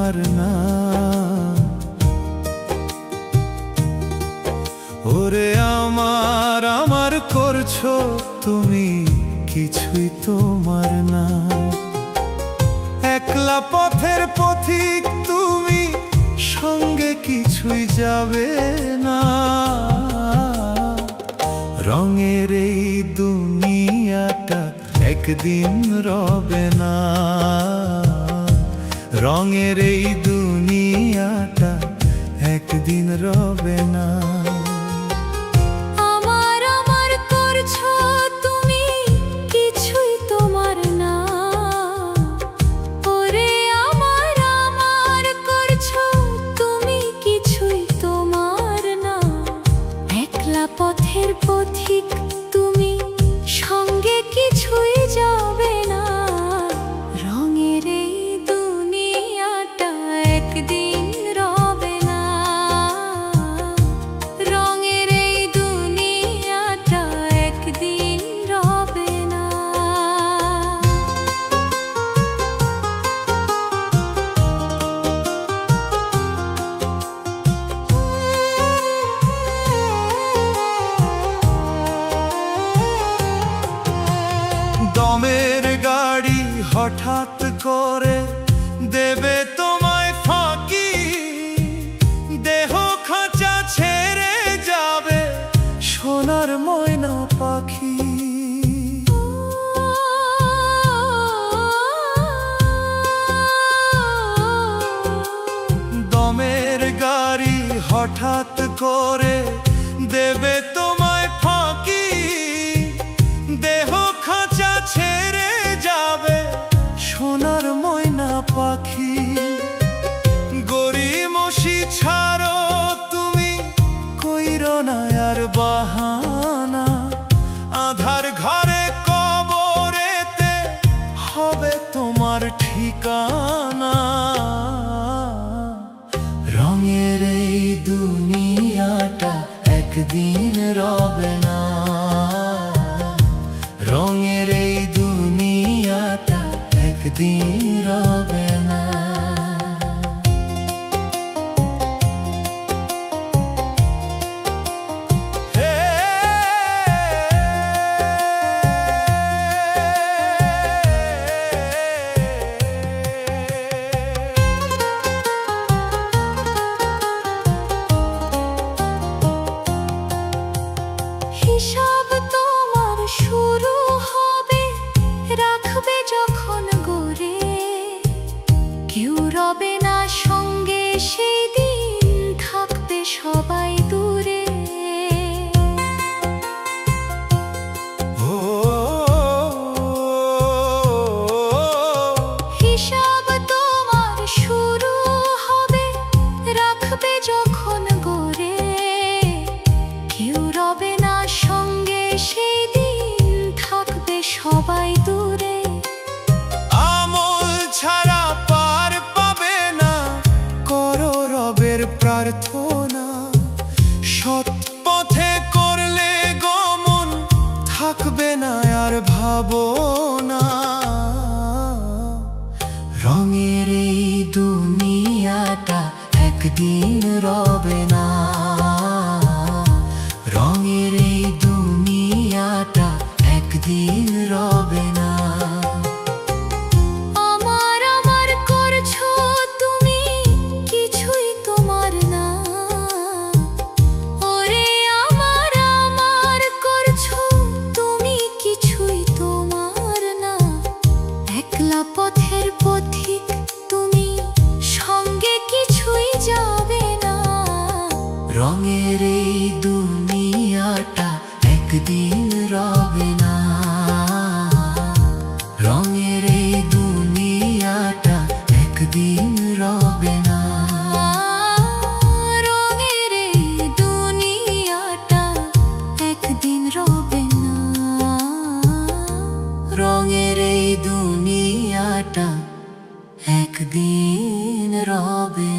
তোমার না। ওরে আমার আমার করছো তুমি, কিছুই তোমার না। একলা পথের পথিক তুমি, সঙ্গে কিছুই যাবে না। রঙের এই দুনিয়াটা একদিন রবে না। রঙের এই দুনিয়াটা একদিন রবে না। পথের পথিক তুমি, সঙ্গে কিছুই যাবে না। রঙের এই দুনিয়াটা একদিন রবে না। রঙের এই দুনিয়াটা একদিন রবে না। দমের গাড়ি হঠাৎ করে দেবে তোমায় ফাঁকি। দেহ খাঁচা ছেড়ে যাবে সোনার ময়না পাখি। দমের গাড়ি হঠাৎ করে দেবে তোমায় ফাঁকি। দেহ খাঁচা ছেড়ে যাবে সোনার ময়না পাখি। গড়িমসি ছাড়ো তুমি, কইরো না আর বাহানা। আধার ঘরে কবরেতে হবে তোমার ঠিকানা। রঙের এই দুনিয়াটা একদিন রবে না। রঙের এই দুনিয়াটা একদিন রবে না। হিসাব তোমার শুরু হবে, রাখবে যখন গড়ে। কেউ রবে না সঙ্গে, সেই দিন থাকবে সবাই দূরে। হিসাব তোমার শুরু হবে, রাখবে যখন গড়ে। কেউ রবে না সঙ্গে, সেই দিন থাকবে সবাই দূরে। আমল ছাড়া পার পাবে না, করো রবের প্রার্থনা। সৎ পথে করলে গমন, থাকবে না আর ভাবনা। রঙের এই দুনিয়াটা একদিন রবে না। রঙের এই দুনিয়াটা একদিন রবে না। আমার আমার করছো তুমি, কিছুই তোমার না। ওরে আমার আমার করছো তুমি, কিছুই তোমার না। একলা পথের পথিক তুমি, সঙ্গে কিছুই যাবে না। রঙের এই দুনিয়াটা একদিন রবে না। রঙের এই দুনিয়াটা একদিন রবে না। রঙের এই দুনিয়াটা একদিন রবে না। রঙের এই দুনিয়াটা একদিন রবে